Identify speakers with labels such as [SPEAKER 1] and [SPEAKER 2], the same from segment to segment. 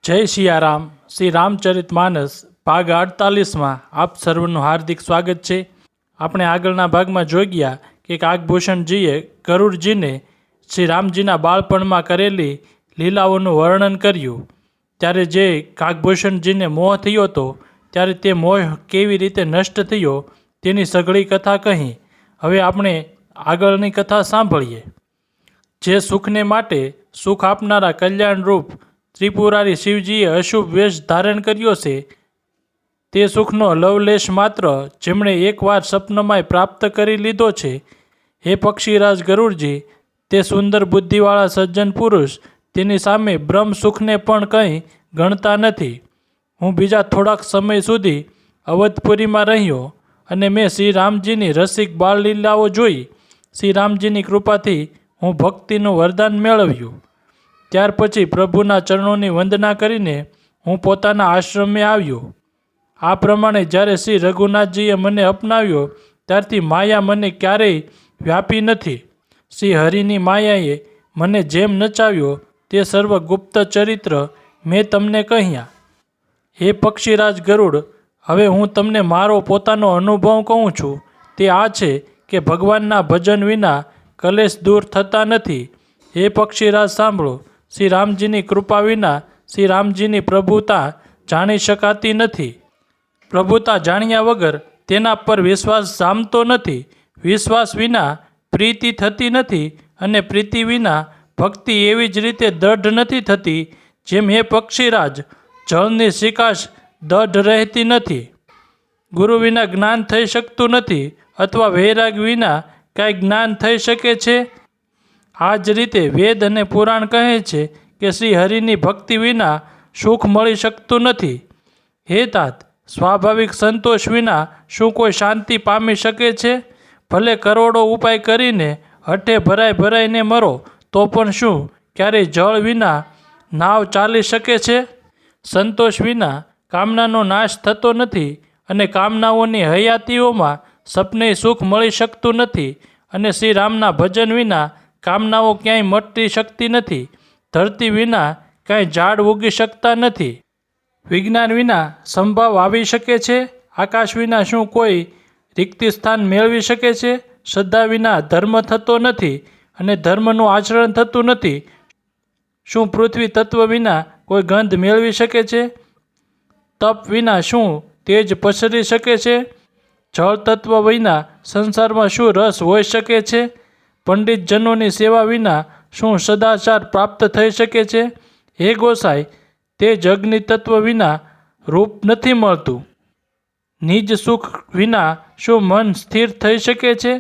[SPEAKER 1] જય સિયારામ. શ્રી રામચરિતમાનસ ભાગ 48 માં આપ સર્વનું હાર્દિક સ્વાગત છે. આપણે આગળના ભાગમાં જોઈ ગયા કે કાગભૂષણજીએ ગરુડજીને શ્રી રામજીના બાળપણમાં કરેલી લીલાઓનું વર્ણન કર્યું. ત્યારે જે કાગભૂષણજીને મોહ થયો હતો ત્યારે તે મોહ કેવી રીતે નષ્ટ થયો તેની સઘળી કથા કહી. હવે આપણે આગળની કથા સાંભળીએ. જે સુખને માટે સુખ આપનારા કલ્યાણરૂપ ત્રિપુરારી શિવજીએ અશુભ વેશ ધારણ કર્યો છે, તે સુખનો લવલેશ માત્ર જેમણે એકવાર સ્વપ્નમાંય પ્રાપ્ત કરી લીધો છે. હે પક્ષીરાજ ગરુડજી, તે સુંદર બુદ્ધિવાળા સજ્જન પુરુષ તેની સામે બ્રહ્મ સુખને પણ કંઈ ગણતા નથી. હું બીજા થોડાક સમય સુધી અવધપુરીમાં રહ્યો અને મેં શ્રી રામજીની રસિક બાળલીલાઓ જોઈ. શ્રી રામજીની કૃપાથી હું ભક્તિનું વરદાન મેળવ્યું. ત્યાર પછી પ્રભુના ચરણોની વંદના કરીને હું પોતાના આશ્રમે આવ્યો. આ પ્રમાણે જ્યારે શ્રી રઘુનાથજીએ મને અપનાવ્યો ત્યારથી માયા મને ક્યારેય વ્યાપી નથી. શ્રી હરિની માયાએ મને જેમ નચાવ્યો તે સર્વ ગુપ્ત ચરિત્ર મેં તમને કહ્યા. હે પક્ષીરાજ ગરુડ, હવે હું તમને મારો પોતાનો અનુભવ કહું છું. તે આ છે કે ભગવાનના ભજન વિના કલેશ દૂર થતા નથી. હે પક્ષીરાજ સાંભળો, શ્રી રામજીની કૃપા વિના શ્રી રામજીની પ્રભુતા જાણી શકાતી નથી. પ્રભુતા જાણ્યા વગર તેના પર વિશ્વાસ જામતો નથી. વિશ્વાસ વિના પ્રીતિ થતી નથી અને પ્રીતિ વિના ભક્તિ એવી જ રીતે દઢ નથી થતી જેમ હે પક્ષીરાજ જળની સિકાશ દઢ રહેતી નથી. ગુરુ વિના જ્ઞાન થઈ શકતું નથી અથવા વૈરાગ વિના કાંઈ જ્ઞાન થઈ શકે છે. આ જ રીતે વેદ અને પુરાણ કહે છે કે શ્રી હરિની ભક્તિ વિના સુખ મળી શકતું નથી. હે તાત, સ્વાભાવિક સંતોષ વિના શું કોઈ શાંતિ પામી શકે છે? ભલે કરોડો ઉપાય કરીને હઠે ભરાઈને મરો તો પણ શું ક્યારેય જળ વિના નાવ ચાલી શકે છે? સંતોષ વિના કામનાનો નાશ થતો નથી અને કામનાઓની હયાતીઓમાં સપને સુખ મળી શકતું નથી. અને શ્રી રામના ભજન વિના કામનાઓ ક્યાંય મટી શકતી નથી. ધરતી વિના કાંઈ ઝાડ ઉગી શકતા નથી. વિજ્ઞાન વિના સંભાવ આવી શકે છે? આકાશ વિના શું કોઈ રિક્તિ સ્થાન મેળવી શકે છે? શ્રદ્ધા વિના ધર્મ થતો નથી અને ધર્મનું આચરણ થતું નથી. શું પૃથ્વી તત્વ વિના કોઈ ગંધ મેળવી શકે છે? તપ વિના શું તેજ પસરી શકે છે? જળ તત્વ વિના સંસારમાં શું રસ હોઈ શકે છે? પંડિતજનોની સેવા વિના શું સદાચાર પ્રાપ્ત થઈ શકે છે? હે ગોસાઈ, તે જ અગ્નિ તત્વ વિના રૂપ નથી મળતું. નિજ સુખ વિના શું મન સ્થિર થઈ શકે છે?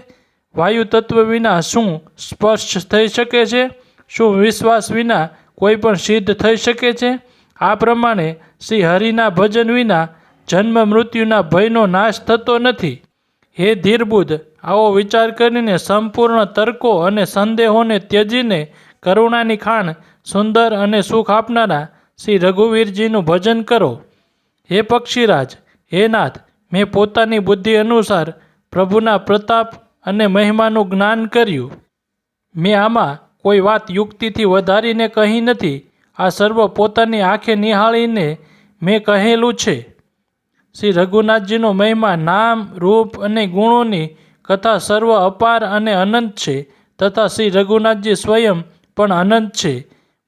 [SPEAKER 1] વાયુ તત્વ વિના શું સ્પર્શ થઈ શકે છે? શું વિશ્વાસ વિના કોઈ પણ સિદ્ધ થઈ શકે છે? આ પ્રમાણે શ્રી હરિના ભજન વિના જન્મ મૃત્યુના ભયનો નાશ થતો નથી. હે ધીરબુદ્ધ, આવો વિચાર કરીને સંપૂર્ણ તર્કો અને સંદેહોને ત્યજીને કરુણાની ખાણ સુંદર અને સુખ આપનારા શ્રી રઘુવીરજીનું ભજન કરો. હે પક્ષીરાજ, હે નાથ, મેં પોતાની બુદ્ધિ અનુસાર પ્રભુના પ્રતાપ અને મહિમાનું જ્ઞાન કર્યું. મેં આમાં કોઈ વાત યુક્તિથી વધારીને કહી નથી. આ સર્વ પોતાની આંખે નિહાળીને મેં કહેલું છે. શ્રી રઘુનાથજીનો મહિમા નામ રૂપ અને ગુણોની કથા સર્વ અપાર અને અનંત છે તથા શ્રી રઘુનાથજી સ્વયં પણ અનંત છે.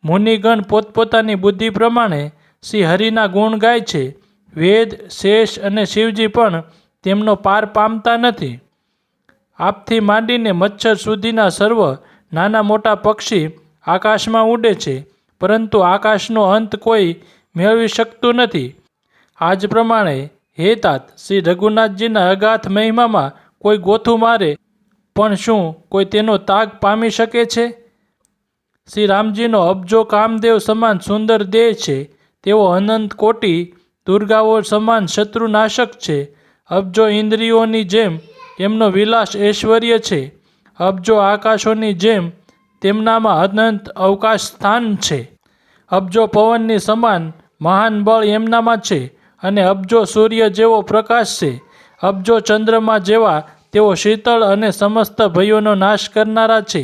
[SPEAKER 1] મુનિગણ પોતપોતાની બુદ્ધિ પ્રમાણે શ્રી હરિના ગુણ ગાય છે. વેદ, શેષ અને શિવજી પણ તેમનો પાર પામતા નથી. આપથી માંડીને મચ્છર સુધીના સર્વ નાના મોટા પક્ષી આકાશમાં ઉડે છે, પરંતુ આકાશનો અંત કોઈ મેળવી શકતું નથી. આ જ પ્રમાણે હે તાત, શ્રી રઘુનાથજીના અગાધ મહિમામાં કોઈ ગોથું મારે પણ શું કોઈ તેનો તાગ પામી શકે છે? શ્રી રામજીનો અબજો કામદેવ સમાન સુંદર દેહ છે. તેઓ અનંત કોટી દુર્ગાઓ સમાન શત્રુનાશક છે. અબજો ઇન્દ્રિયોની જેમ એમનો વિલાસ ઐશ્વર્ય છે. અબજો આકાશોની જેમ તેમનામાં અનંત અવકાશ સ્થાન છે. અબજો પવનની સમાન મહાન બળ એમનામાં છે અને અબજો સૂર્ય જેવો પ્રકાશ છે. અબજો ચંદ્રમા જેવા તેઓ શીતળ અને સમસ્ત ભયોનો નાશ કરનારા છે.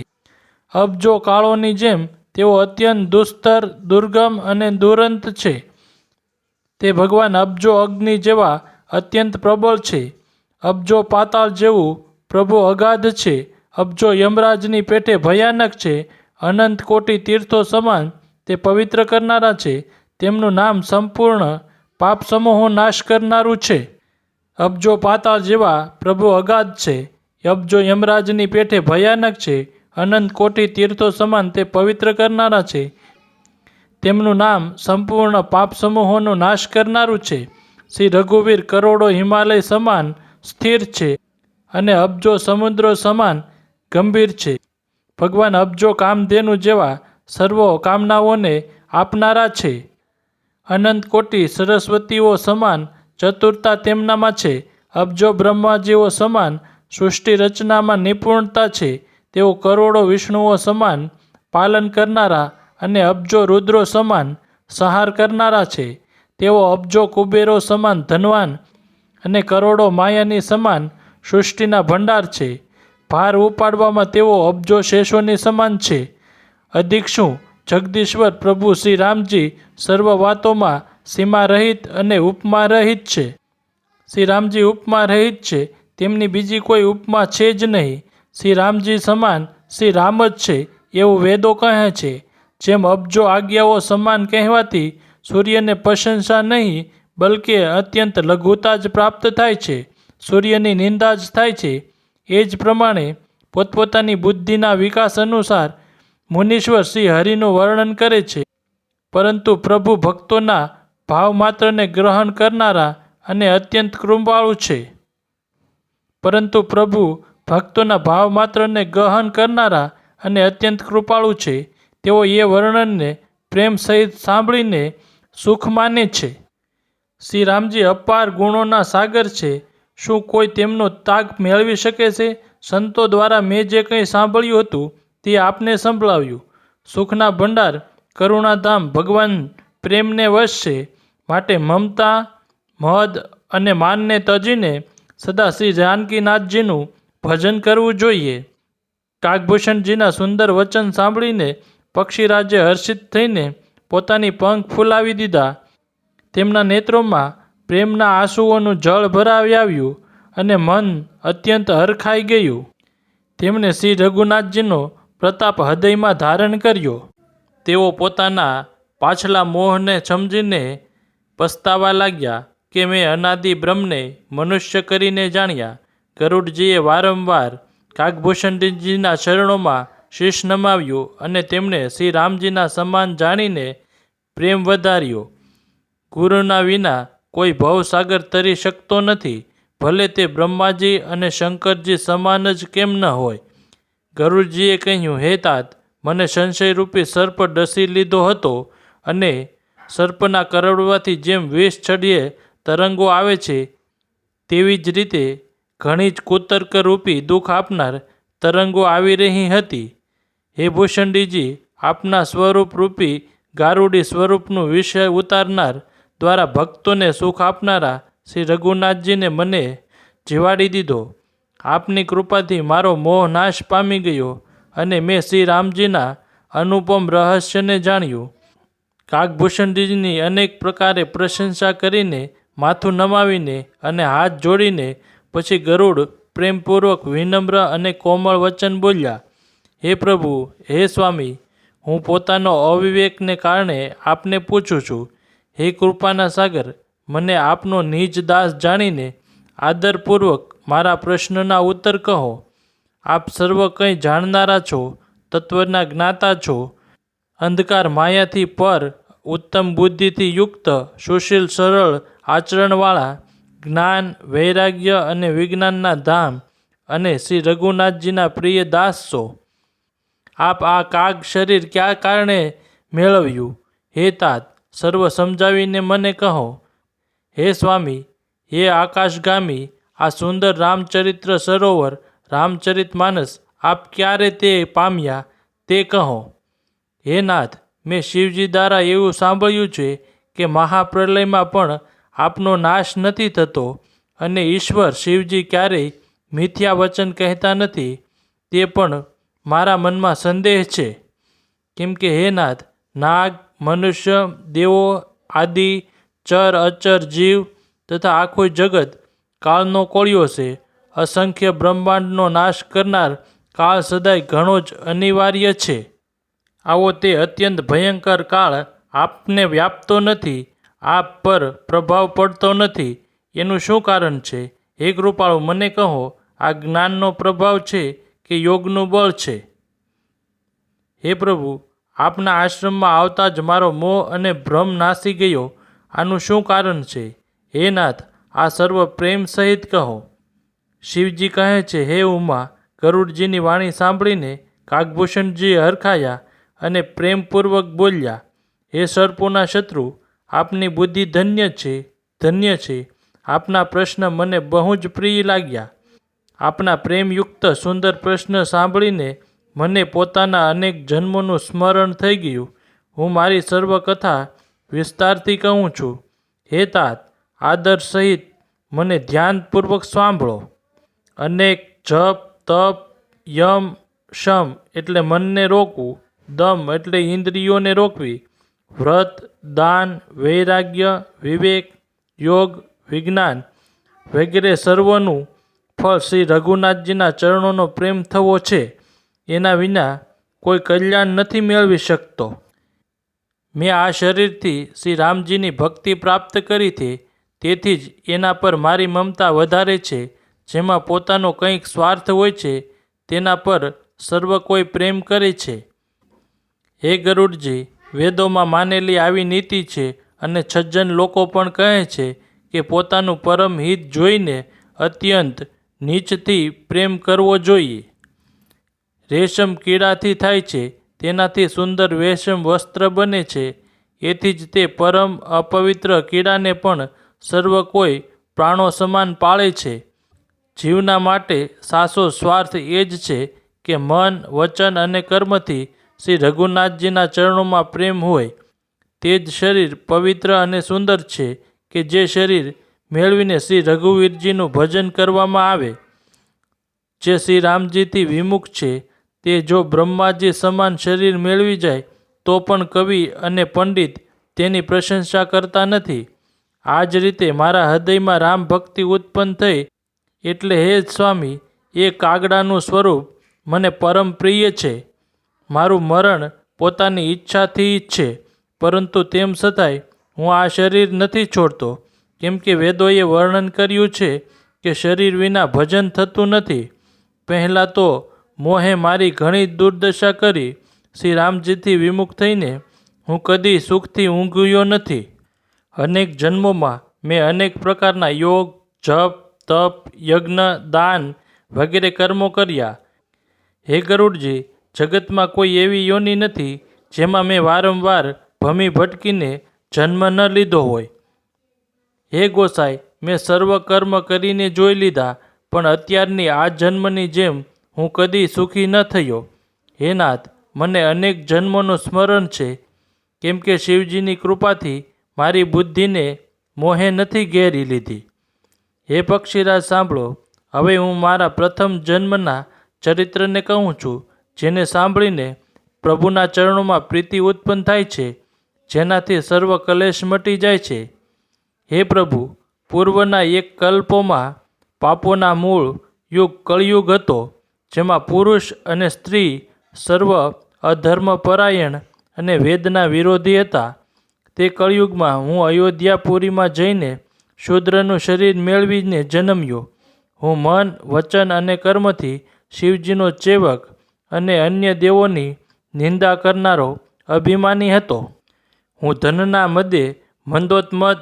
[SPEAKER 1] અબજો કાળોની જેમ તેઓ અત્યંત દુસ્તર, દુર્ગમ અને દુરંત છે. તે ભગવાન અબજો અગ્નિ જેવા અત્યંત પ્રબળ છે. અબજો પાતાળ જેવું પ્રભુ અગાધ છે. અબજો યમરાજની પેઠે ભયાનક છે. અનંત કોટી તીર્થો સમાન તે પવિત્ર કરનારા છે. તેમનું નામ સંપૂર્ણ પાપ સમૂહો નાશ કરનારું છે. અબજો પાતાળ જેવા પ્રભુ અગાધ છે. અબજો યમરાજની પેઠે ભયાનક છે. અનંત કોટી તીર્થો સમાન તે પવિત્ર કરનારા છે. તેમનું નામ સંપૂર્ણ પાપ સમૂહોનો નાશ કરનારું છે. શ્રી રઘુવીર કરોડો હિમાલય સમાન સ્થિર છે અને અબજો સમુદ્રો સમાન ગંભીર છે. ભગવાન અબજો કામધેનુ જેવા સર્વ કામનાઓને આપનારા છે. અનંત કોટી સરસ્વતીઓ સમાન ચતુરતા તેમનામાં છે. અબજો બ્રહ્માજીઓ સમાન સૃષ્ટિ રચનામાં નિપુણતા છે. તેઓ કરોડો વિષ્ણુઓ સમાન પાલન કરનારા અને અબજો રુદ્રો સમાન સંહાર કરનારા છે. તેઓ અબજો કુબેરો સમાન ધનવાન અને કરોડો માયાની સમાન સૃષ્ટિના ભંડાર છે. ભાર ઉપાડવામાં તેઓ અબજો શેષોની સમાન છે. અધિક શું, જગદીશ્વર પ્રભુ શ્રી રામજી સર્વ વાતોમાં સીમા રહિત અને ઉપમા રહિત છે. શ્રી રામજી ઉપમા રહિત છે. તેમની બીજી કોઈ ઉપમા છે જ નહીં. શ્રી રામજી સમાન શ્રી રામ જ છે એવું વેદો કહે છે. જેમ અબજો આજ્ઞાઓ સમાન કહેવાથી સૂર્યને પ્રશંસા નહીં બલકે અત્યંત લઘુતા જ પ્રાપ્ત થાય છે. સૂર્યની નિંદા જ થાય છે. એ જ પ્રમાણે પોતપોતાની બુદ્ધિના વિકાસ અનુસાર મુનીશ્વર શ્રી હરિનું વર્ણન કરે છે. પરંતુ પ્રભુ ભક્તોના ભાવ માત્રને ગ્રહણ કરનારા અને અત્યંત કૃપાળુ છે. પરંતુ પ્રભુ ભક્તોના ભાવ માત્રને ગ્રહણ કરનારા અને અત્યંત કૃપાળુ છે. તેઓ એ વર્ણનને પ્રેમ સહિત સાંભળીને સુખ માને છે. શ્રી રામજી અપાર ગુણોના સાગર છે. શું કોઈ તેમનો તાગ મેળવી શકે છે? સંતો દ્વારા મેં જે કંઈ સાંભળ્યું હતું તે આપને સંભળાવ્યું. સુખના ભંડાર કરુણાધામ ભગવાન પ્રેમને વશ છે. માટે મમતા, મદ અને માનને તજીને સદા શ્રી જાનકીનાથજીનું ભજન કરવું જોઈએ. કાગભૂષણજીના સુંદર વચન સાંભળીને પક્ષીરાજે હર્ષિત થઈને પોતાની પંખ ફૂલાવી દીધા. તેમના નેત્રોમાં પ્રેમના આંસુઓનું જળ ભરાવી આવ્યું અને મન અત્યંત હરખાઈ ગયું. તેમણે શ્રી રઘુનાથજીનો પ્રતાપ હૃદયમાં ધારણ કર્યો. તેઓ પોતાના પાછલા મોહને સમજીને પસ્તાવા લાગ્યા કે મેં અનાદિ બ્રહ્મને મનુષ્ય કરીને જાણ્યા. ગરુડજીએ વારંવાર કાગભૂષણજીના ચરણોમાં શીશ નમાવ્યું અને તેમણે શ્રી રામજીના સમાન જાણીને પ્રેમ વધાર્યો. ગુરુના વિના કોઈ ભવસાગર તરી શકતો નથી, ભલે તે બ્રહ્માજી અને શંકરજી સમાન જ કેમ ન હોય. ગરુડજીએ કહ્યું, હે તાત, મને સંશયરૂપી સર્પ ડસી લીધો હતો અને સર્પના કરડવાથી જેમ વિષ ચડીએ તરંગો આવે છે તેવી જ રીતે ઘણી જ કુતર્ક રૂપી દુઃખ આપનાર તરંગો આવી રહી હતી. હે ભૂષણડીજી, આપના સ્વરૂપ રૂપી ગારુડી સ્વરૂપનું વિષય ઉતારનાર દ્વારા ભક્તોને સુખ આપનારા શ્રી રઘુનાથજીને મને જીવાડી દીધો. આપની કૃપાથી મારો મોહ નાશ પામી ગયો અને મેં શ્રી રામજીના અનુપમ રહસ્યને જાણ્યું. કાગભૂષણજીની અનેક પ્રકારે પ્રશંસા કરીને, માથું નમાવીને અને હાથ જોડીને પછી ગરુડ પ્રેમપૂર્વક વિનમ્ર અને કોમળ વચન બોલ્યા, હે પ્રભુ, હે સ્વામી, હું પોતાનો અવિવેકને કારણે આપને પૂછું છું. હે કૃપાના સાગર, મને આપનો નિજ દાસ જાણીને આદરપૂર્વક મારા પ્રશ્નના ઉત્તર કહો. આપ સર્વ કંઈ જાણનારા છો, તત્વના જ્ઞાતા છો, અંધકાર માયાથી પર, ઉત્તમ બુદ્ધિથી યુક્ત, સુશીલ સરળ આચરણવાળા, જ્ઞાન, વૈરાગ્ય અને વિજ્ઞાનના ધામ અને શ્રી રઘુનાથજીના પ્રિય દાસ છો. આપ આ કાગ શરીર ક્યાં કારણે મેળવ્યું? હે તાત, સર્વ સમજાવીને મને કહો. હે સ્વામી, હે આકાશગામી, આ સુંદર રામચરિત્ર સરોવર રામચરિતમાનસ આપ ક્યારે તે પામ્યા તે કહો. હે નાથ, મેં શિવજી દ્વારા એવું સાંભળ્યું છે કે મહાપ્રલયમાં પણ આપનો નાશ નથી થતો અને ઈશ્વર શિવજી ક્યારેય મિથ્યા વચન કહેતા નથી. તે પણ મારા મનમાં સંદેહ છે. કેમ કે હે નાથ, નાગ, મનુષ્ય, દેવો આદિ ચર અચર જીવ તથા આખું જગત કાળનો કોળિયો છે. અસંખ્ય બ્રહ્માંડનો નાશ કરનાર કાળ સદાય ઘણો જ અનિવાર્ય છે. આવો તે અત્યંત ભયંકર કાળ આપને વ્યાપતો નથી, આપ પર પ્રભાવ પડતો નથી, એનું શું કારણ છે? હે કૃપાળુ, મને કહો, આ જ્ઞાનનો પ્રભાવ છે કે યોગનું બળ છે? હે પ્રભુ, આપના આશ્રમમાં આવતા જ મારો મોહ અને ભ્રમ નાસી ગયો. આનું શું કારણ છે? હે નાથ, આ સર્વ પ્રેમ સહિત કહો. શિવજી કહે છે, હે ઉમા, ગરુડજીની વાણી સાંભળીને કાગભૂષણજીએ હરખાયા અને પ્રેમપૂર્વક બોલ્યા, હે સર્પોના શત્રુ, આપની બુદ્ધિ ધન્ય છે, ધન્ય છે. આપના પ્રશ્ન મને બહુ જ પ્રિય લાગ્યા. આપના પ્રેમયુક્ત સુંદર પ્રશ્ન સાંભળીને મને પોતાના અનેક જન્મોનું સ્મરણ થઈ ગયું. હું મારી સર્વ કથા વિસ્તારથી કહું છું. હે તાત, આદર સહિત મને ધ્યાનપૂર્વક સાંભળો. અનેક જપ, તપ, યમ, શમ એટલે મનને રોકવું, દમ એટલે ઇન્દ્રિયોને રોકવી, વ્રત, દાન, વૈરાગ્ય, વિવેક, યોગ, વિજ્ઞાન વગેરે સર્વનું ફળ શ્રી રઘુનાથજીના ચરણોનો પ્રેમ થવો છે. એના વિના કોઈ કલ્યાણ નથી મેળવી શકતો. મેં આ શરીરથી શ્રી રામજીની ભક્તિ પ્રાપ્ત કરી છે, તેથી જ એના પર મારી મમતા વધારે છે. જેમાં પોતાનો કંઈક સ્વાર્થ હોય છે તેના પર સર્વ કોઈ પ્રેમ કરે છે. હે ગરુડજી, વેદોમાં માનેલી આવી નીતિ છે અને સજ્જન લોકો પણ કહે છે કે પોતાનું પરમ હિત જોઈને અત્યંત નીચથી પ્રેમ કરવો જોઈએ. રેશમ કીડાથી થાય છે, તેનાથી સુંદર રેશમ વસ્ત્ર બને છે. એથી જ તે પરમ અપવિત્ર કીડાને પણ સર્વ કોઈ પ્રાણો સમાન પાળે છે. જીવના માટે સાચો સ્વાર્થ એ જ છે કે મન, વચન અને કર્મથી શ્રી રઘુનાથજીના ચરણોમાં પ્રેમ હોય. તે જ શરીર પવિત્ર અને સુંદર છે કે જે શરીર મેળવીને શ્રી રઘુવીરજીનું ભજન કરવામાં આવે. જે શ્રી રામજીથી વિમુખ છે તે જો બ્રહ્માજી સમાન શરીર મેળવી જાય તો પણ કવિ અને પંડિત તેની પ્રશંસા કરતા નથી. આ જ રીતે મારા હૃદયમાં રામ ભક્તિ ઉત્પન્ન થઈ એટલે હે સ્વામી, એ કાગડાનું સ્વરૂપ મને પરમ પ્રિય છે. મારું મરણ પોતાની ઈચ્છાથી જ છે, પરંતુ તેમ છતાંય હું આ શરીર નથી છોડતો, કેમ કે વેદોએ વર્ણન કર્યું છે કે શરીર વિના ભજન થતું નથી. પહેલાં તો મોહે મારી ઘણી દુર્દશા કરી. શ્રી રામજીથી વિમુખ થઈને હું કદી સુખથી ઊંઘ્યો નથી. અનેક જન્મોમાં મેં અનેક પ્રકારના યોગ, જપ, તપ, યજ્ઞ, દાન વગેરે કર્મો કર્યા. હે ગરુડજી, જગતમાં કોઈ એવી યોનિ નથી જેમાં મેં વારંવાર ભમી ભટકીને જન્મ ન લીધો હોય. હે ગોસાઈ, મેં સર્વ કર્મ કરીને જોઈ લીધા, પણ અત્યારની આ જન્મની જેમ હું કદી સુખી ન થયો. હે નાથ, મને અનેક જન્મોનું સ્મરણ છે, કેમ કે શિવજીની કૃપાથી મારી બુદ્ધિને મોહે નથી ઘેરી લીધી. હે પક્ષીરાજ, સાંભળો. હવે હું મારા પ્રથમ જન્મના ચરિત્રને કહું છું, જેને સાંભળીને પ્રભુના ચરણોમાં પ્રીતિ ઉત્પન્ન થાય છે, જેનાથી સર્વ કલેશ મટી જાય છે. હે પ્રભુ, પૂર્વના એક કલ્પોમાં પાપોના મૂળ યુગ કળિયુગ હતો, જેમાં પુરુષ અને સ્ત્રી સર્વ અધર્મપરાયણ અને વેદના વિરોધી હતા. તે કળિયુગમાં હું અયોધ્યાપુરીમાં જઈને શૂદ્રનું શરીર મેળવીને જન્મ્યો. હું મન, વચન અને કર્મથી શિવજીનો સેવક અને અન્ય દેવોની નિંદા કરનારો અભિમાની હતો. હું ધનના મદે મંદોત્મદ,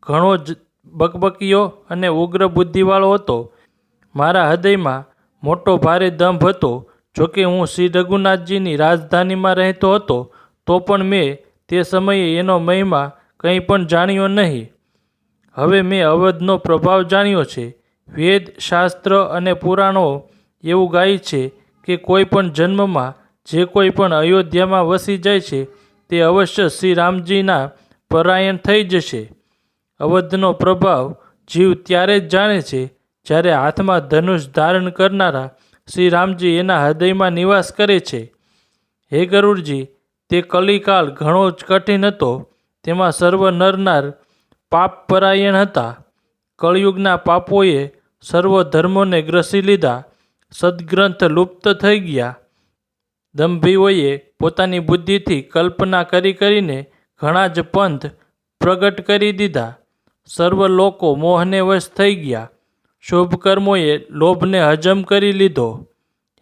[SPEAKER 1] ઘણો જ બકબકીયો અને ઉગ્ર બુદ્ધિવાળો હતો. મારા હૃદયમાં મોટો ભારે દંભ હતો. જોકે હું શ્રી રઘુનાથજીની રાજધાનીમાં રહેતો હતો, તો પણ મેં તે સમયે એનો મહિમા કંઈ પણ જાણ્યો નહીં. હવે મેં અવધનો પ્રભાવ જાણ્યો છે. વેદ, શાસ્ત્ર અને પુરાણો એવું ગાય છે કે કોઈ પણ જન્મમાં જે કોઈ પણ અયોધ્યામાં વસી જાય છે તે અવશ્ય શ્રી રામજીના પરાયણ થઈ જશે. અવધનો પ્રભાવ જીવ ત્યારે જ જાણે છે જ્યારે હાથમાં ધનુષ ધારણ કરનારા શ્રી રામજી એના હૃદયમાં નિવાસ કરે છે. હે ગરુડજી, તે કલિકાળ ઘણો જ કઠિન હતો. તેમાં સર્વ નરનાર પાપપરાયણ હતા. કળિયુગના પાપોએ સર્વ ધર્મોને ગ્રસી લીધા. સદગ્રંથ લુપ્ત થઈ ગયા. દંભીઓએ પોતાની બુદ્ધિથી કલ્પના કરીને ઘણા જ પંથ પ્રગટ કરી દીધા. સર્વ લોકો મોહને વશ થઈ ગયા. શુભ કર્મોએ લોભને હજમ કરી લીધો.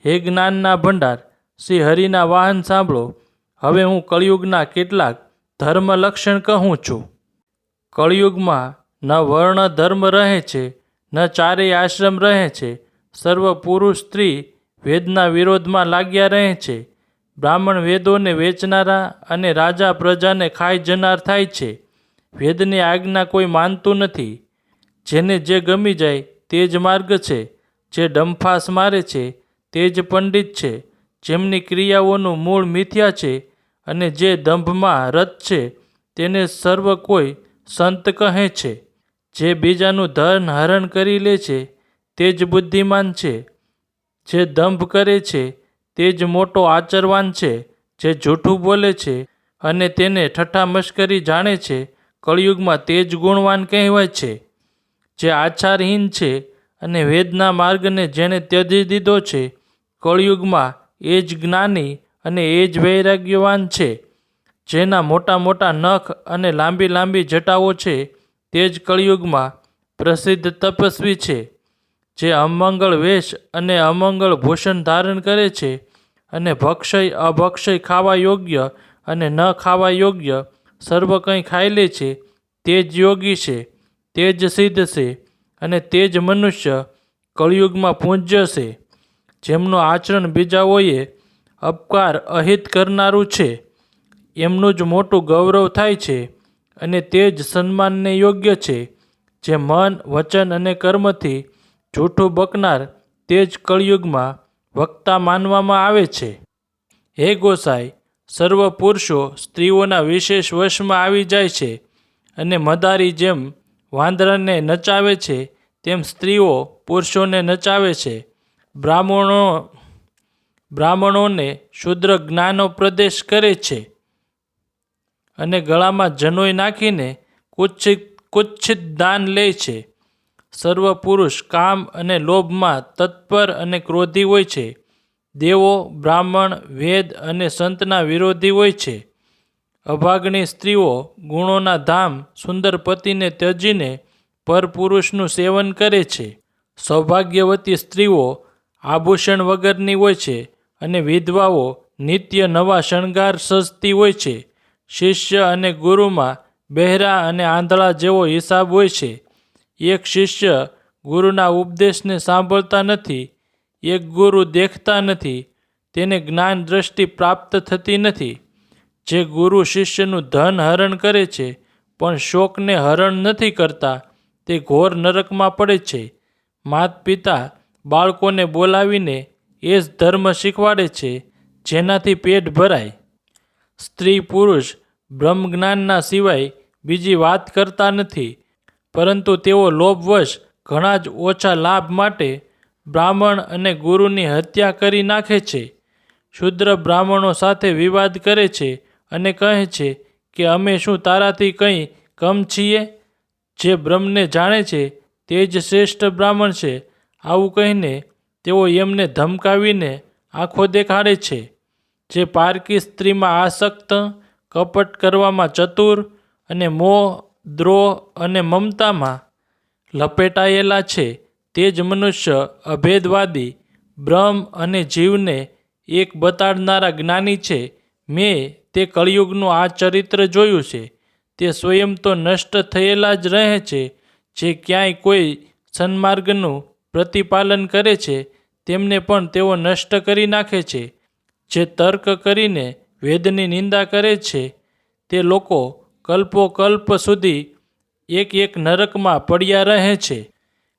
[SPEAKER 1] હે જ્ઞાનના ભંડાર, શ્રી હરિના વાહન સાંભળો. હવે હું કળિયુગના કેટલાક ધર્મ લક્ષણ કહું છું. કળિયુગમાં ન વર્ણ ધર્મ રહે છે, ન ચારેય આશ્રમ રહે છે. સર્વ પુરુષ સ્ત્રી વેદના વિરોધમાં લાગ્યા રહે છે. બ્રાહ્મણ વેદોને વેચનારા અને રાજા પ્રજાને ખાઈ જનાર થાય છે. વેદની આજ્ઞા કોઈ માનતું નથી. જેને જે ગમી જાય તે જ માર્ગ છે. જે ડંફાસ મારે છે તે જ પંડિત છે. જેમની ક્રિયાઓનું મૂળ મિથ્યા છે અને જે દંભમાં રત છે તેને સર્વ કોઈ સંત કહે છે. જે બીજાનું ધન હરણ કરી લે છે તે જ બુદ્ધિમાન છે. જે દંભ કરે છે તે જ મોટો આચરવાન છે. જે જૂઠું બોલે છે અને તેને ઠઠ્ઠા મશ્કરી જાણે છે, કળિયુગમાં તે જ ગુણવાન કહેવાય છે. જે આચારહીન છે અને વેદના માર્ગને જેણે ત્યજી દીધો છે, કળિયુગમાં એ જ જ્ઞાની અને એ જ વૈરાગ્યવાન છે. જેના મોટા મોટા નખ અને લાંબી લાંબી જટાઓ છે તે જ કળિયુગમાં પ્રસિદ્ધ તપસ્વી છે. જે અમંગળ વેશ અને અમંગળ ભૂષણ ધારણ કરે છે અને ભક્ષય અભક્ષય ખાવા યોગ્ય અને ન ખાવા યોગ્ય સર્વ કંઈ ખાઈ લે છે, તે જ યોગી છે, તે જ સિદ્ધ છે અને તે જ મનુષ્ય કળિયુગમાં પૂજ્ય છે. જેમનું આચરણ બીજાઓએ અપકાર અહિત કરનારું છે, એમનું જ મોટું ગૌરવ થાય છે અને તે જ સન્માનને યોગ્ય છે. જે મન, વચન અને કર્મથી જૂઠું બકનાર તે જ કળિયુગમાં વક્તા માનવામાં આવે છે. હે ગોસાઈ, સર્વ પુરુષો સ્ત્રીઓના વિશેષ વશમાં આવી જાય છે અને મદારી જેમ વાંદરાને નચાવે છે તેમ સ્ત્રીઓ પુરુષોને નચાવે છે. બ્રાહ્મણોને શુદ્ર જ્ઞાનોપદેશ કરે છે અને ગળામાં જનોઈ નાખીને કુત્સિત દાન લે છે. સર્વ પુરુષ કામ અને લોભમાં તત્પર અને ક્રોધી હોય છે. દેવો, બ્રાહ્મણ, વેદ અને સંતના વિરોધી હોય છે. અભાગણી સ્ત્રીઓ ગુણોના ધામ સુંદર પતિને ત્યજીને પરપુરુષનું સેવન કરે છે. સૌભાગ્યવતી સ્ત્રીઓ આભૂષણ વગરની હોય છે અને વિધવાઓ નિત્ય નવા શણગાર સજતી હોય છે. શિષ્ય અને ગુરુમાં બહેરા અને આંધળા જેવો હિસાબ હોય છે. એક શિષ્ય ગુરુના ઉપદેશને સાંભળતા નથી, એક ગુરુ દેખતા નથી, તેને જ્ઞાન દ્રષ્ટિ પ્રાપ્ત થતી નથી. જે ગુરુ શિષ્યનું ધન હરણ કરે છે પણ શોકને હરણ નથી કરતા, તે ઘોર નરકમાં પડે છે. માત પિતા બાળકોને બોલાવીને એ જ ધર્મ શીખવાડે છે જેનાથી પેટ ભરાય. સ્ત્રી પુરુષ બ્રહ્મજ્ઞાનના સિવાય બીજી વાત કરતા નથી, પરંતુ તેઓ લોભવશ ઘણા જ ઓછા લાભ માટે બ્રાહ્મણ અને ગુરુની હત્યા કરી નાખે છે. શુદ્ર બ્રાહ્મણો સાથે વિવાદ કરે છે અને કહે છે કે અમે શું તારાથી કંઈ કમ છીએ? જે બ્રહ્મને જાણે છે તે જ શ્રેષ્ઠ બ્રાહ્મણ છે. આવું કહીને તેઓ એમને ધમકાવીને આંખો દેખાડે છે. જે પારકી સ્ત્રીમાં આસક્ત, કપટ કરવામાં ચતુર અને મોહ, દ્રોહ અને મમતામાં લપેટાયેલા છે, તે જ મનુષ્ય અભેદવાદી, બ્રહ્મ અને જીવને એક બતાડનારા જ્ઞાની છે. મેં તે કળિયુગનું આ ચરિત્ર જોયું છે. તે સ્વયં તો નષ્ટ થયેલા જ રહે છે. જે ક્યાંય કોઈ સન્માર્ગનું પ્રતિપાલન કરે છે તેમને પણ તેઓ નષ્ટ કરી નાખે છે. જે તર્ક કરીને વેદની નિંદા કરે છે તે લોકો કલ્પોકલ્પ સુધી એક એક નરકમાં પડ્યા રહે છે.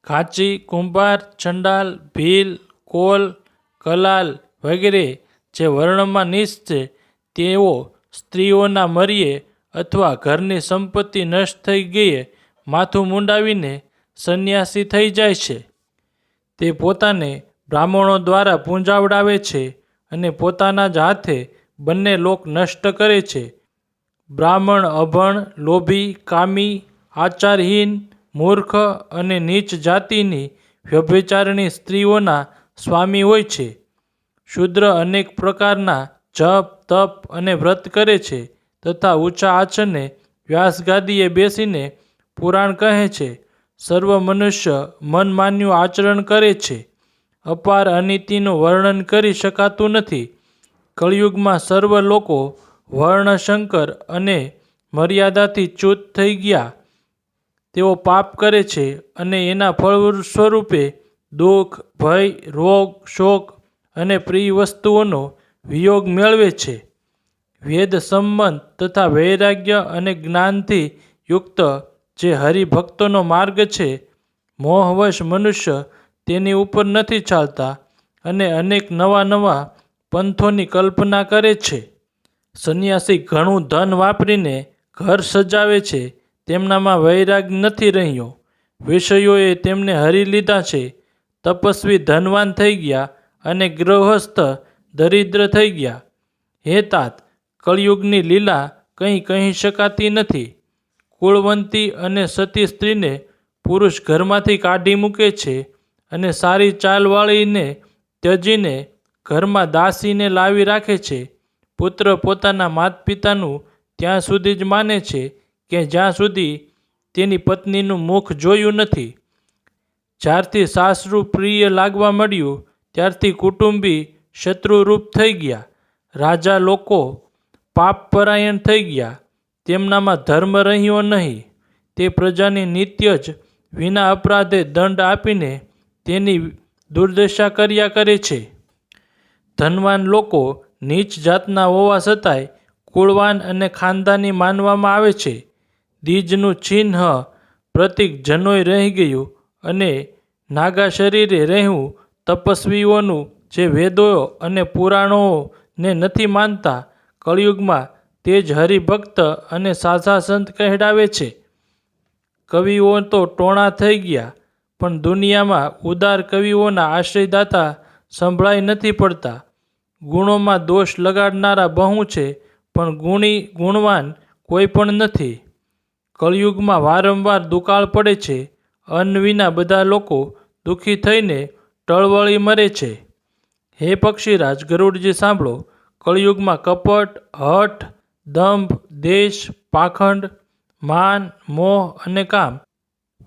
[SPEAKER 1] ખાંચી, કુંભાર, ચંડાલ, ભીલ, કોલ, કલાલ વગેરે જે વર્ણમાં નીચ છે તેઓ સ્ત્રીઓના મરીએ અથવા ઘરની સંપત્તિ નષ્ટ થઈ ગઈએ માથું મુંડાવીને સંન્યાસી થઈ જાય છે. તે પોતાને બ્રાહ્મણો દ્વારા પૂંજાવડાવે છે અને પોતાના જ હાથે બંને લોક નષ્ટ કરે છે. બ્રાહ્મણ અભણ, લોભી, કામી, આચારહીન, મૂર્ખ અને નીચ જાતિની વ્યભિચારિણી સ્ત્રીઓના સ્વામી હોય છે. શૂદ્ર અનેક પ્રકારના જપ, તપ અને વ્રત કરે છે તથા ઊંચા આસને વ્યાસગાદીએ બેસીને પુરાણ કહે છે. સર્વ મનુષ્ય મનમાન્યું આચરણ કરે છે. અપાર અનીતિનું વર્ણન કરી શકાતું નથી. કળિયુગમાં સર્વ લોકો વર્ણશંકર અને મર્યાદાથી ચ્યુત થઈ ગયા. તેઓ પાપ કરે છે અને એના ફળ સ્વરૂપે દુઃખ, ભય, રોગ, શોક અને પ્રિય વસ્તુઓનો વિયોગ મેળવે છે. વેદ સંબંધ તથા વૈરાગ્ય અને જ્ઞાનથી યુક્ત જે હરિભક્તોનો માર્ગ છે, મોહવશ મનુષ્ય તેની ઉપર નથી ચાલતા અને અનેક નવા નવા પંથોની કલ્પના કરે છે. સંન્યાસી ઘણું ધન વાપરીને ઘર સજાવે છે, તેમનામાં વૈરાગ નથી રહ્યો. વિષયોએ તેમને હરી લીધા છે. તપસ્વી ધનવાન થઈ ગયા અને ગૃહસ્થ દરિદ્ર થઈ ગયા. હે તાત, કળિયુગની લીલા કંઈ કહી શકાતી નથી. કુળવંતી અને સતી સ્ત્રીને પુરુષ ઘરમાંથી કાઢી મૂકે છે અને સારી ચાલવાળીને ત્યજીને ઘરમાં દાસીને લાવી રાખે છે. પુત્ર પોતાના માતા પિતાનું ત્યાં સુધી જ માને છે કે જ્યાં સુધી તેની પત્નીનું મુખ જોયું નથી. જ્યારથી સાસરું પ્રિય લાગવા મળ્યું ત્યારથી કુટુંબી શત્રુરૂપ થઈ ગયા. રાજા લોકો પાપપરાયણ થઈ ગયા. તેમનામાં ધર્મ રહ્યો નહીં. તે પ્રજાની નિત્ય જ વિના અપરાધે દંડ આપીને તેની દુર્દશા કર્યા કરે છે. ધનવાન લોકો નીચ જાતના હોવા છતાંય કુળવાન અને ખાનદાની માનવામાં આવે છે. દીજનું ચિહ્ન પ્રતીક જનોય રહી ગયું અને નાગા શરીરે રહેવું તપસ્વીઓનું જે વેદો અને પુરાણોને નથી માનતા, કળિયુગમાં તે જ હરિભક્ત અને સાચા સંત કહેવાય છે. કવિઓ તો ટોણા થઈ ગયા, પણ દુનિયામાં ઉદાર કવિઓના આશ્રયદાતા સંભળાઈ નથી પડતા. ગુણોમાં દોષ લગાડનારા બહુ છે, પણ ગુણવાન કોઈ પણ નથી. કળિયુગમાં વારંવાર દુકાળ પડે છે. અન્ન વિના બધા લોકો દુઃખી થઈને ટળવળી મરે છે. હે પક્ષીરાજ ગરુડજી, સાંભળો. કળિયુગમાં કપટ, હઠ, દંભ, દેશ, પાખંડ, માન, મોહ અને કામ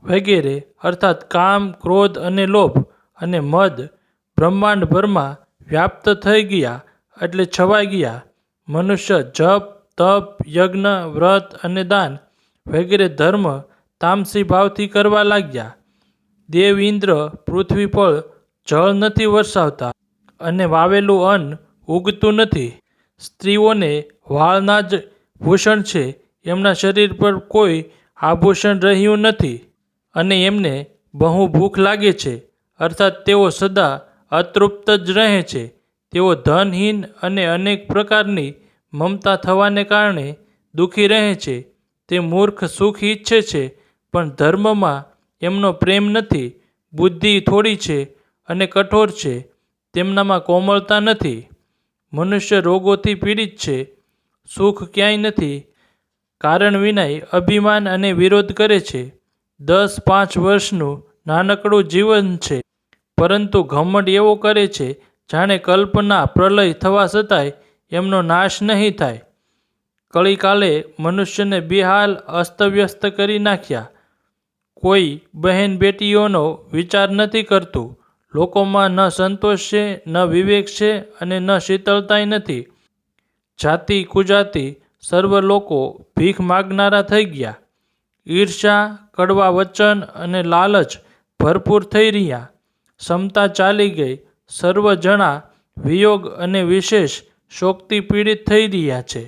[SPEAKER 1] વગેરે અર્થાત કામ, ક્રોધ અને લોભ અને મદ બ્રહ્માંડભરમાં વ્યાપ્ત થઈ ગયા એટલે છવાઈ ગયા. મનુષ્ય જપ, તપ, યજ્ઞ, વ્રત અને દાન વગેરે ધર્મ તામસી ભાવથી કરવા લાગ્યા. દેવ ઇન્દ્ર પૃથ્વી પર જળ નથી વરસાવતા અને વાવેલું અન્ન ઉગતું નથી. સ્ત્રીઓને વાળના જ ભૂષણ છે. એમના શરીર પર કોઈ આભૂષણ રહ્યું નથી અને એમને બહુ ભૂખ લાગે છે, અર્થાત તેઓ સદા અતૃપ્ત જ રહે છે. તેઓ ધનહીન અને અનેક પ્રકારની મમતા થવાને કારણે દુઃખી રહે છે. તે મૂર્ખ સુખ ઈચ્છે છે, પણ ધર્મમાં એમનો પ્રેમ નથી. બુદ્ધિ થોડી છે અને કઠોર છે. તેમનામાં કોમળતા નથી. મનુષ્ય રોગોથી પીડિત છે. સુખ ક્યાંય નથી. કારણ વિનાય અભિમાન અને વિરોધ કરે છે. 10-5 વર્ષનું નાનકડું જીવન છે, પરંતુ ઘમંડ એવો કરે છે જાણે કલ્પના પ્રલય થવા છતાંય એમનો નાશ નહીં થાય. કળીકાલે મનુષ્યને બેહાલ અસ્તવ્યસ્ત કરી નાખ્યા. કોઈ બહેન બેટીઓનો વિચાર નથી કરતું. લોકોમાં ન સંતોષ છે, ન વિવેક છે અને ન શીતળતાય નથી. જાતિ કુજાતિ સર્વ લોકો ભીખ માગનારા થઈ ગયા. ઈર્ષા, કડવા વચન અને લાલચ ભરપૂર થઈ રહ્યા. ક્ષમતા ચાલી ગઈ. સર્વ જણા વિયોગ અને વિશેષ શોકથી પીડિત થઈ રહ્યા છે.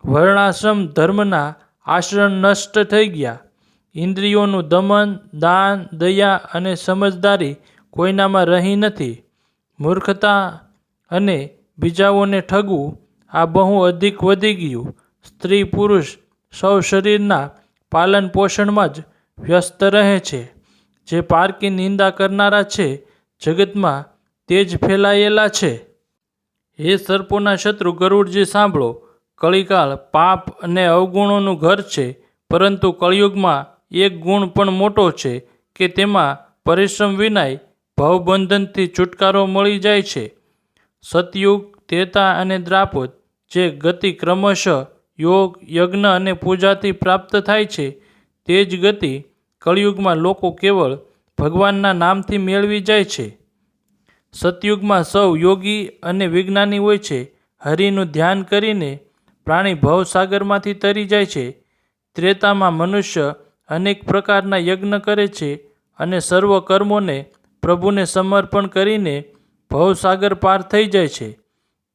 [SPEAKER 1] વર્ણાશ્રમ ધર્મના આશ્રમ નષ્ટ થઈ ગયા. ઇન્દ્રિયોનું દમન, દાન, દયા અને સમજદારી કોઈનામાં રહી નથી. મૂર્ખતા અને બીજાઓને ઠગવું આ બહુ અધિક વધી ગયું. સ્ત્રી પુરુષ સૌ શરીરના પાલન પોષણમાં જ વ્યસ્ત રહે છે. જે પારકી નિંદા કરનારા છે, જગતમાં તે જ ફેલાયેલા છે. હે સર્પોના શત્રુ ગરુડજી સાંભળો, કળીકાળ પાપ અને અવગુણોનું ઘર છે, પરંતુ કળિયુગમાં એક ગુણ પણ મોટો છે કે તેમાં પરિશ્રમ વિનાય ભવબંધનથી છુટકારો મળી જાય છે. સતયુગ, ત્રેતા અને દ્વાપર જે ગતિ ક્રમશઃ યોગ, યજ્ઞ અને પૂજાથી પ્રાપ્ત થાય છે, તે જ ગતિ કળિયુગમાં લોકો કેવળ ભગવાનના નામથી મેળવી જાય છે. સતયુગમાં સૌ યોગી અને વિજ્ઞાની હોય છે. હરિનું ધ્યાન કરીને પ્રાણી ભવસાગરમાંથી તરી જાય છે. ત્રેતામાં મનુષ્ય અનેક પ્રકારના યજ્ઞ કરે છે અને સર્વ કર્મોને પ્રભુને સમર્પણ કરીને ભવસાગર પાર થઈ જાય છે.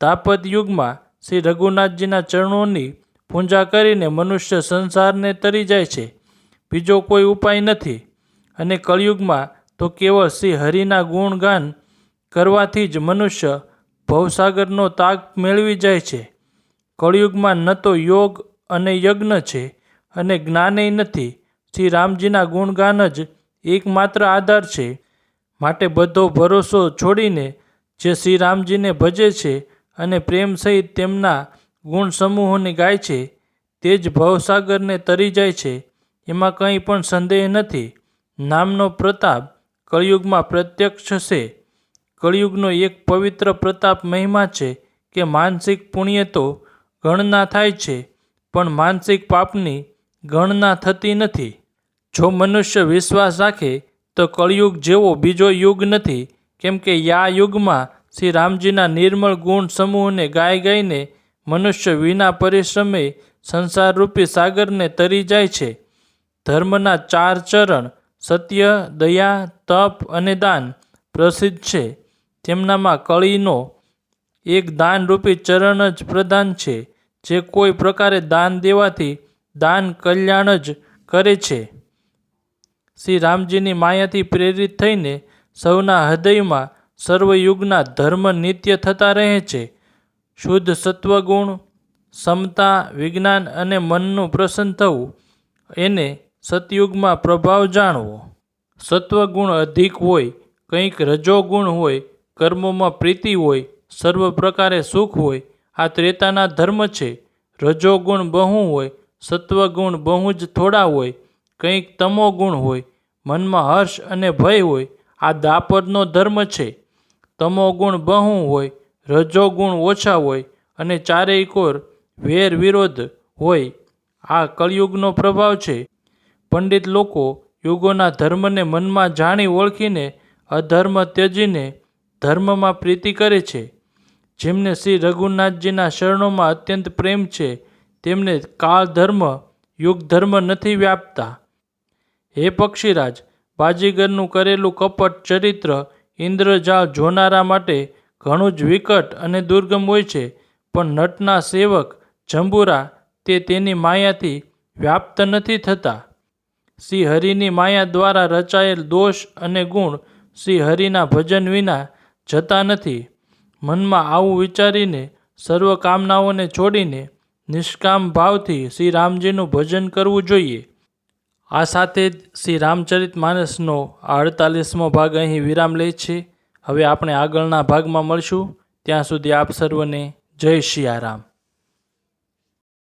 [SPEAKER 1] દ્વાપર યુગમાં શ્રી રઘુનાથજીના ચરણોની પૂજા કરીને મનુષ્ય સંસારને તરી જાય છે. બીજો કોઈ ઉપાય નથી. અને કળિયુગમાં તો કેવળ શ્રી હરિના ગુણગાન કરવાથી જ મનુષ્ય ભવસાગરનો તાગ મેળવી જાય છે. કળિયુગમાં ન તો યોગ અને યજ્ઞ છે અને જ્ઞાનેય નથી. શ્રી રામજીના ગુણગાન જ એકમાત્ર આધાર છે. માટે બધો ભરોસો છોડીને જે શ્રી રામજીને ભજે છે અને પ્રેમ સહિત તેમના ગુણ સમૂહોને ગાય છે, તે જ ભવસાગરને તરી જાય છે. એમાં કંઈ પણ સંદેહ નથી. નામનો પ્રતાપ કળિયુગમાં પ્રત્યક્ષ છે. કળિયુગનો એક પવિત્ર પ્રતાપ મહિમા છે કે માનસિક પુણ્ય તો ગણના થાય છે, પણ માનસિક પાપની ગણના થતી નથી. જો મનુષ્ય વિશ્વાસ રાખે તો કળિયુગ જેવો બીજો યુગ નથી, કેમ કે યા યુગમાં શ્રી રામજીના નિર્મળ ગુણ સમૂહને ગાઈ ગાઈને મનુષ્ય વિના પરિશ્રમે સંસારરૂપી સાગરને તરી જાય છે. ધર્મના 4 ચરણ સત્ય, દયા, તપ અને દાન પ્રસિદ્ધ છે. તેમનામાં કળીનો એક દાનરૂપી ચરણ જ પ્રધાન છે, જે કોઈ પ્રકારે દાન દેવાથી દાન કલ્યાણ જ કરે છે. શ્રી રામજીની માયાથી પ્રેરિત થઈને સૌના હૃદયમાં સર્વયુગના ધર્મ નિત્ય થતા રહે છે. શુદ્ધ સત્વગુણ, સમતા, વિજ્ઞાન અને મનનું પ્રસન્ન થવું, એને સતયુગમાં પ્રભાવ જાણવો. સત્વગુણ અધિક હોય, કંઈક રજોગુણ હોય, કર્મોમાં પ્રીતિ હોય, સર્વ પ્રકારે સુખ હોય, આ ત્રેતાના ધર્મ છે. રજોગુણ બહુ હોય, સત્વગુણ બહુ જ થોડા હોય, કંઈક તમોગુણ હોય, મનમાં હર્ષ અને ભય હોય, આ દ્વાપરનો ધર્મ છે. તમોગુણ બહુ હોય, રજોગુણ ઓછા હોય અને ચારેય કોર વેર વિરોધ હોય, આ કળિયુગનો પ્રભાવ છે. પંડિત લોકો યુગોના ધર્મને મનમાં જાણી ઓળખીને અધર્મ ત્યજીને ધર્મમાં પ્રીતિ કરે છે. જેમને શ્રી રઘુનાથજીના શરણોમાં અત્યંત પ્રેમ છે, તેમને કાળ ધર્મ, યુગ ધર્મ નથી વ્યાપતા. હે પક્ષીરાજ, બાજીગરનું કરેલું કપટ ચરિત્ર ઇન્દ્રજાળ જોનારા માટે ઘણું જ વિકટ અને દુર્ગમ હોય છે, પણ નટના સેવક જંબુરા તે તેની માયાથી વ્યાપ્ત નથી થતા. શ્રી હરિની માયા દ્વારા રચાયેલ દોષ અને ગુણ શ્રી હરિના ભજન વિના જતા નથી. મનમાં આવું વિચારીને સર્વ કામનાઓને છોડીને નિષ્કામ ભાવથી શ્રી રામજીનું ભજન કરવું જોઈએ. આ સાથે જ શ્રી રામચરિતમાનસનો 48મો ભાગ અહીં વિરામ લે છે. હવે આપણે આગળના ભાગમાં મળશું. ત્યાં સુધી આપ સર્વને જય સિયારામ.